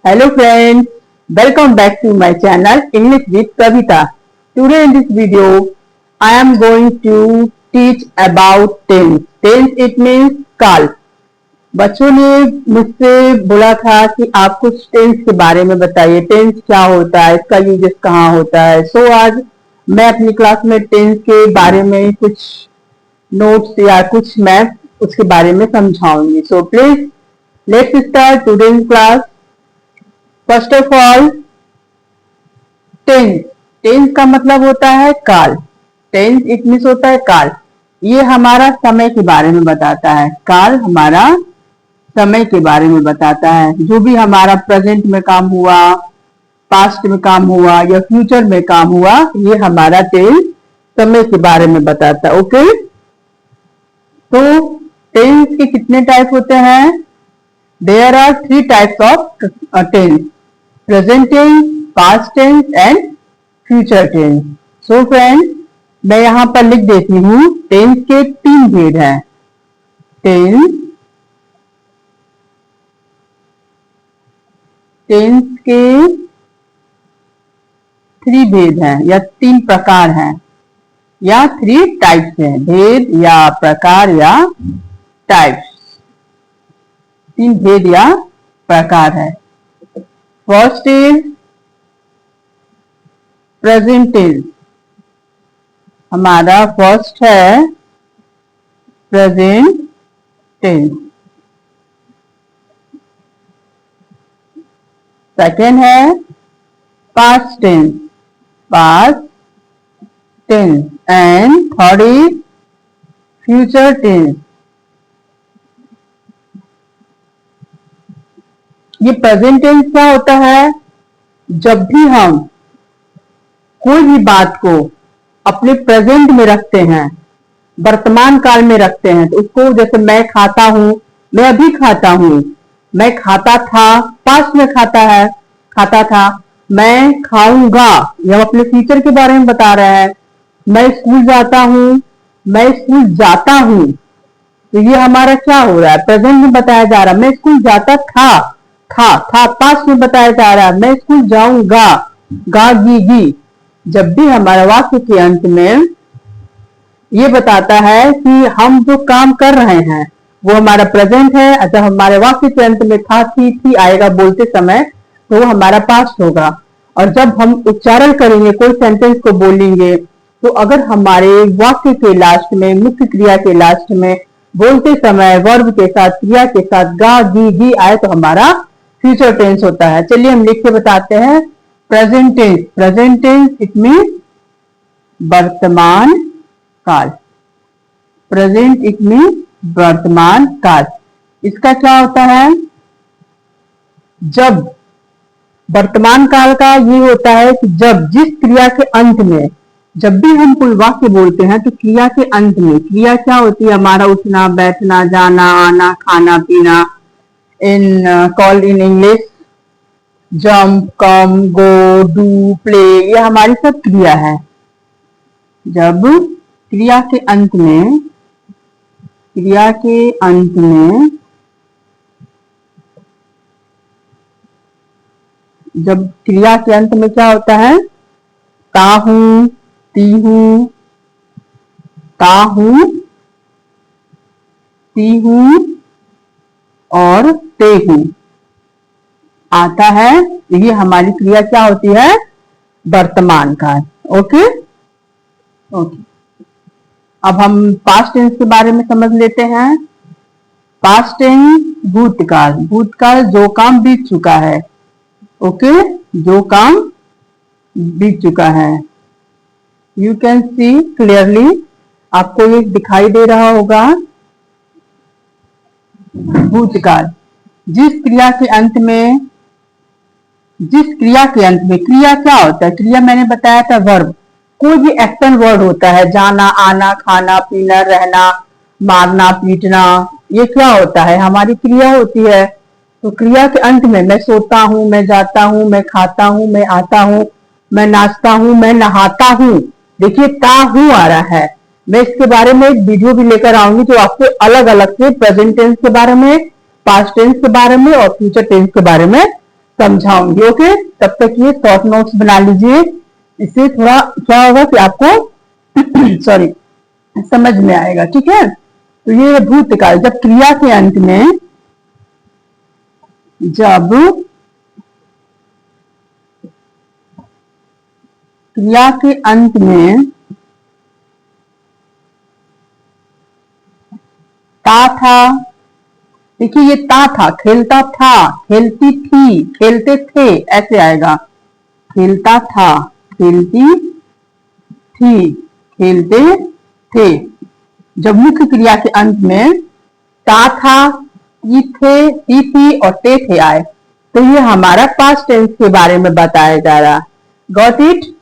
Hello friends, welcome back to my channel English with Kavita. Today in this video, I am going to teach about tense. Tense it means काल. बच्चों ने मुझसे बोला था कि आप कुछ टेंस के बारे में बताइए, टेंस क्या होता है, इसका यूजेस कहाँ होता है। सो आज मैं अपनी क्लास में टेंस के बारे में कुछ नोट्स या कुछ मैं उसके बारे में समझाऊंगी। So please let's start today's class. First of all, tense. Tense का मतलब होता है काल। टेंस इट मीन्स होता है काल। ये हमारा समय के बारे में बताता है। काल हमारा समय के बारे में बताता है। जो भी हमारा प्रेजेंट में काम हुआ, पास्ट में काम हुआ या फ्यूचर में काम हुआ, ये हमारा टेंस समय के बारे में बताता है। ओके, तो टेंस के कितने टाइप होते हैं? There are 3 types of tense: present tense, past tense and future tense. So friends, मैं यहां पर लिख देती हूं, टेंस के 3 भेद हैं। टेंस के 3 भेद हैं या 3 प्रकार हैं या 3 टाइप्स हैं। भेद या प्रकार या टाइप्स, 3 भेद या प्रकार है। First is present tense. हमारा फर्स्ट है प्रेजेंट टेंस। सेकेंड है past tense, past tense and third is future tense. ये प्रेजेंट टेंस क्या होता है? जब भी हम कोई भी बात को अपने प्रेजेंट में रखते हैं, वर्तमान काल में रखते हैं, तो उसको जैसे मैं खाता हूं, मैं अभी खाता हूं, मैं खाता था, पास्ट में खाता था, मैं खाऊंगा, ये हम अपने फ्यूचर के बारे में बता रहे हैं। मैं स्कूल जाता हूं, मैं स्कूल जाता हूं, तो ये हमारा क्या हो रहा है? प्रेजेंट में बताया जा रहा है। मैं स्कूल जाता था पास्ट में बताया जा रहा है। मैं स्कूल जाऊंगा, गा गी। जब भी हमारा वाक्य के अंत में ये बताता है कि हम जो काम कर रहे हैं वो हमारा प्रेजेंट है, जब हमारे वाक्य के अंत में था, थी आएगा बोलते समय, तो वो हमारा पास्ट होगा। और जब हम उच्चारण करेंगे, कोई सेंटेंस को बोलेंगे, तो अगर हमारे वाक्य के लास्ट में, मुख्य क्रिया के लास्ट में बोलते समय वर्ब के साथ, क्रिया के साथ गा गी आए, तो हमारा फ्यूचर टेंस होता है। चलिए हम लिख के बताते हैं। Present tense, present tense it means वर्तमान काल। प्रेजेंट इट मीन्स वर्तमान काल। इसका क्या होता है? जब वर्तमान काल का ये होता है कि जब जिस क्रिया के अंत में, जब भी हम कोई वाक्य बोलते हैं तो क्रिया के अंत में, क्रिया क्या होती है? हमारा उठना, बैठना, जाना, आना, खाना, पीना। इन call in English jump, come, go, do, play, ये हमारी सब क्रिया है। जब क्रिया के अंत में, जब क्रिया के अंत में क्या होता है? ता हूं, ती हूं, ता हूं, ती हूं और ते हूं आता है। ये हमारी क्रिया क्या होती है? वर्तमान काल। ओके, अब हम पास्ट टेंस के बारे में समझ लेते हैं। पास्ट टेंस भूतकाल। भूतकाल जो काम बीत चुका है। ओके, जो काम बीत चुका है। यू कैन सी क्लियरली, आपको ये दिखाई दे रहा होगा। भूतकाल, जिस क्रिया के अंत में, क्रिया क्या होता है? क्रिया मैंने बताया था वर्ब। कोई भी एक्शन वर्ड होता है, जाना, आना, खाना, पीना, रहना, मारना, पीटना, ये क्या होता है? हमारी क्रिया होती है। तो क्रिया के अंत में मैं सोता हूं, मैं जाता हूं, मैं खाता हूं, मैं आता हूं, मैं नाचता हूं, मैं नहाता हूं। देखिए ता हूं आ रहा है। मैं इसके बारे में एक वीडियो भी लेकर आऊंगी जो आपको अलग अलग से प्रेजेंट टेंस के बारे में, पास्ट टेंस के बारे में और फ्यूचर टेंस के बारे में समझाऊंगी। ओके, तब तक ये शॉर्ट नोट्स बना लीजिए। इससे थोड़ा क्या होगा कि आपको सॉरी समझ में आएगा। ठीक है, तो ये भूतकाल, जब क्रिया के अंत में, जब क्रिया के अंत में ता था, देखिए ये ता था, खेलता था, खेलती थी, खेलते थे, ऐसे आएगा। खेलता था, खेलती थी, खेलते थे। जब मुख्य क्रिया के अंत में ता था, ये थे, ई थी और थे आए, तो ये हमारा पास्ट टेंस के बारे में बताया जा रहा। Got it.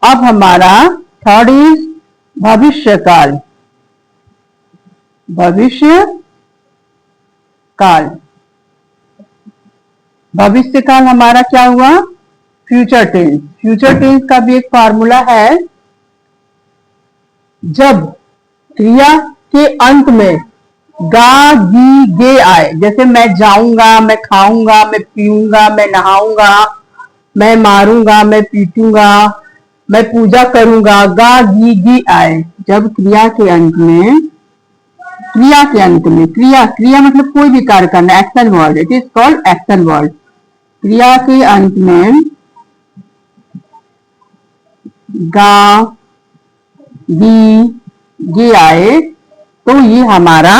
अब हमारा थर्ड इज भविष्य काल। भविष्य काल, भविष्य काल हमारा क्या हुआ? Future tense. फ्यूचर टेंस का भी एक फॉर्मूला है, जब क्रिया के अंत में गा गी गे आए, जैसे मैं जाऊंगा, मैं खाऊंगा, मैं पीऊंगा, मैं नहाऊंगा, मैं मारूंगा, मैं पीटूंगा, मैं पूजा करूंगा, गा गी गी आए, जब क्रिया के अंत में, क्रिया के अंत में, क्रिया क्रिया मतलब कोई भी कार्य करना, action word, it is called action word. क्रिया के अंत में गा गी गे आए, तो ये हमारा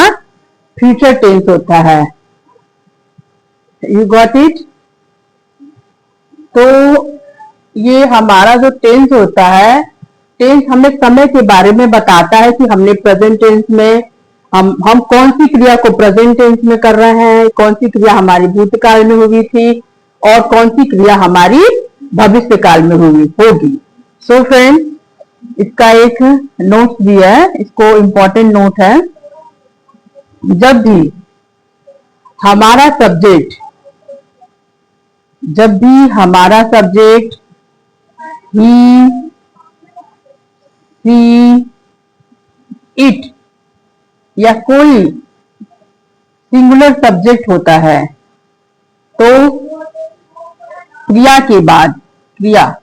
फ्यूचर टेंस होता है। You got it. तो ये हमारा जो टेंस होता है, टेंस हमें समय के बारे में बताता है कि हमने प्रेजेंट टेंस में हम कौन सी क्रिया को प्रेजेंट टेंस में कर रहे हैं, कौन सी क्रिया हमारी भूतकाल में हुई थी और कौन सी क्रिया हमारी भविष्य काल में होगी। सो फ्रेंड्स, इसका एक नोट भी है, इसको इम्पोर्टेंट नोट है। जब भी हमारा सब्जेक्ट, जब भी हमारा सब्जेक्ट ही, सी, इट या कोई सिंगुलर सब्जेक्ट होता है, तो क्रिया के बाद, क्रिया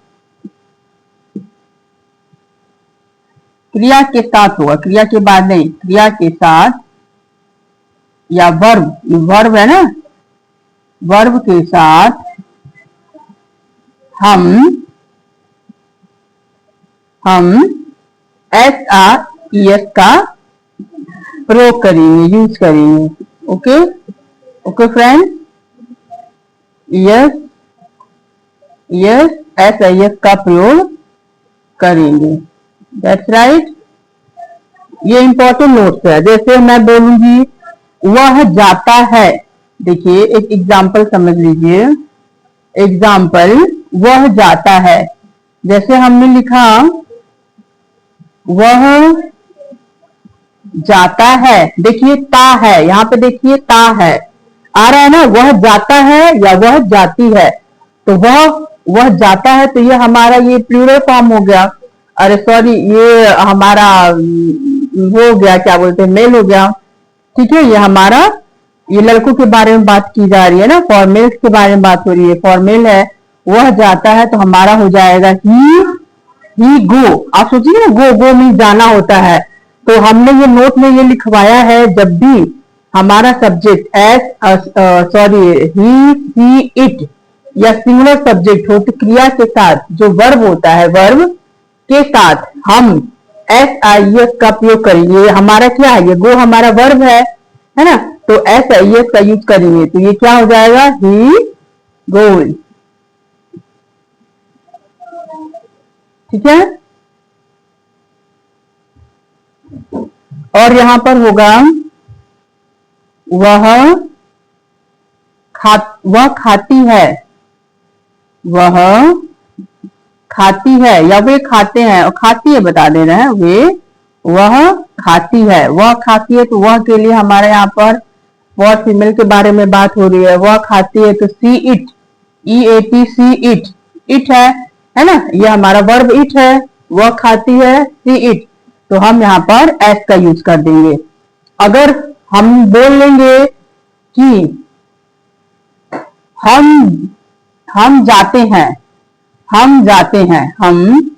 के साथ होगा, क्रिया के बाद नहीं, क्रिया के साथ या वर्ब, वर्ब है ना, वर्ब के साथ हम SRES का प्रयोग करेंगे, यूज करेंगे। Okay okay friends, yes SIS का प्रयोग करेंगे। That's right. ये इंपॉर्टेंट नोट्स है। जैसे मैं बोलूंगी वह जाता है, देखिए एक एग्जाम्पल समझ लीजिए। एग्जाम्पल, वह जाता है, जैसे हमने लिखा वह जाता है, देखिए ता है, यहाँ पे देखिए ता है आ रहा है ना, वह जाता है या वह जाती है, तो वह जाता है, तो ये हमारा ये प्लूरल फॉर्म हो गया। अरे सॉरी, ये हमारा हो गया, क्या बोलते हैं, मेल हो गया। ठीक है, ये हमारा, ये लड़कों के बारे में बात की जा रही है ना, फॉर्मेल्स के बारे में बात हो रही है, फॉर्मेल है। वह जाता है तो हमारा हो जाएगा ही गो। आप सोचिए ना, गो मीन जाना होता है। तो हमने ये नोट में ये लिखवाया है, जब भी हमारा सब्जेक्ट ही, सी, इट या सिंगुलर सब्जेक्ट हो, तो क्रिया के साथ जो वर्ब होता है, वर्ब के साथ हम SIS का प्रयोग करेंगे। हमारा क्या है, ये गो हमारा वर्ब है ना, तो SIS का यूज करेंगे, तो ये क्या हो जाएगा, ही गोज। ठीक है, और यहां पर होगा वह खाती है, वह खाती है या वे खाते हैं, और खाती है बता दे रहे हैं, वह खाती है, वह खाती है, तो वह के लिए हमारे यहाँ पर वर्ब फीमेल के बारे में बात हो रही है। वह खाती है तो see it, EAT, see it है ना, ये हमारा वर्ब इट है। वह खाती है, सी इट, तो हम यहाँ पर एस का यूज कर देंगे। अगर हम बोल लेंगे कि हम हम जाते हैं, हम जाते हैं, हम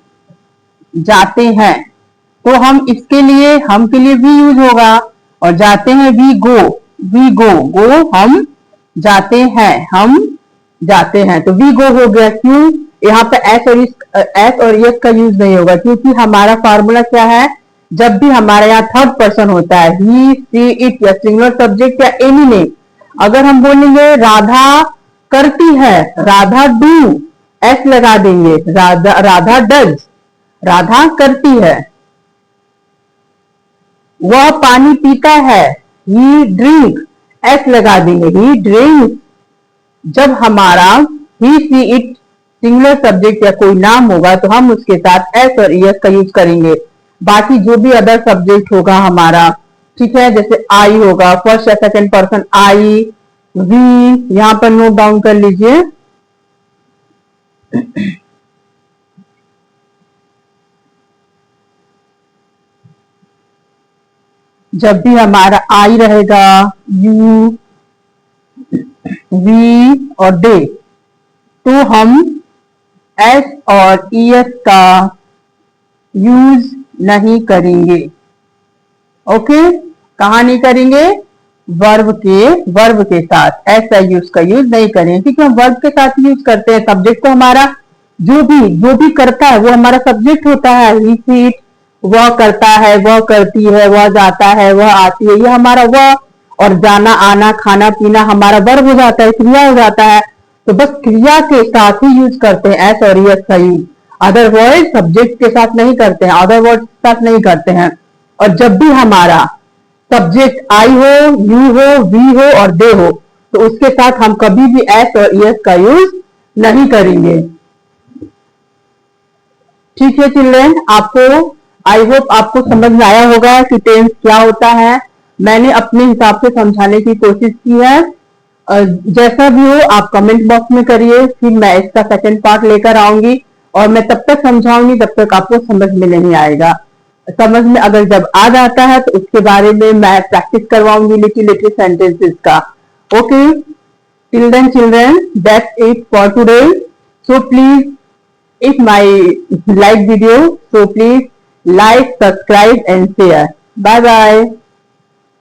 जाते हैं। तो हम इसके लिए, हम के लिए वी यूज होगा, और जाते हैं वी गो, वी गो, गो हम जाते हैं, हम जाते हैं। तो वी गो हो गया। क्यों यहाँ पे एस और यस का यूज नहीं होगा? क्योंकि हमारा फॉर्मूला क्या है, जब भी हमारे यहाँ थर्ड पर्सन होता है, ही सी इट या सिंगुलर सब्जेक्ट या एनी नेम, अगर हम बोलेंगे राधा करती है, राधा डू, एस लगा देंगे, राधा डज, राधा करती है। वह पानी पीता है, ही ड्रिंक, एस लगा देंगे, ही ड्रिंक। जब हमारा ही सी इट सिंगुलर सब्जेक्ट या कोई नाम होगा तो हम उसके साथ एस और ईएस का यूज करेंगे। बाकी जो भी अदर सब्जेक्ट होगा हमारा, ठीक है, जैसे आई होगा, फर्स्ट या सेकंड पर्सन आई, वी, यहां पर नोट डाउन कर लीजिए। जब भी हमारा आई रहेगा, यू, वी और दे, तो हम एस और ईएस का यूज नहीं करेंगे। ओके, कहा नहीं करेंगे? वर्ब के साथ एस या यूज का यूज नहीं करेंगे, क्योंकि हम वर्ब के साथ यूज करते हैं। सब्जेक्ट तो हमारा जो भी करता है वो हमारा सब्जेक्ट होता है। ही सी इट, वह करता है, वह करती है, वह जाता है, वह आती है, ये हमारा वह, और जाना, आना, खाना, पीना हमारा वर्ब हो जाता है, क्रिया हो जाता है। तो बस क्रिया के साथ ही यूज करते हैं एस और यस का यूज, अदरवाइज सब्जेक्ट के साथ नहीं करते हैं, अदर वर्ड के साथ नहीं करते हैं। और जब भी हमारा सब्जेक्ट आई हो, यू हो, वी हो और दे हो, तो उसके साथ हम कभी भी एस और ईएस का यूज नहीं करेंगे। ठीक है चिल्ड्रेन, आपको, आई होप आपको समझ में आया होगा कि टेंस क्या होता है। मैंने अपने हिसाब से समझाने की कोशिश की है। जैसा भी हो आप कमेंट बॉक्स में करिए, फिर मैं इसका सेकंड पार्ट लेकर आऊंगी, और मैं तब तक समझाऊंगी जब तक आपको समझ में नहीं आएगा। समझ में अगर जब आ जाता है तो उसके बारे में मैं प्रैक्टिस करवाऊंगी लिटिल सेंटेंसेस का। Okay, till then children, that's it for today. So please, if my like video, so please like, subscribe and share. Bye bye.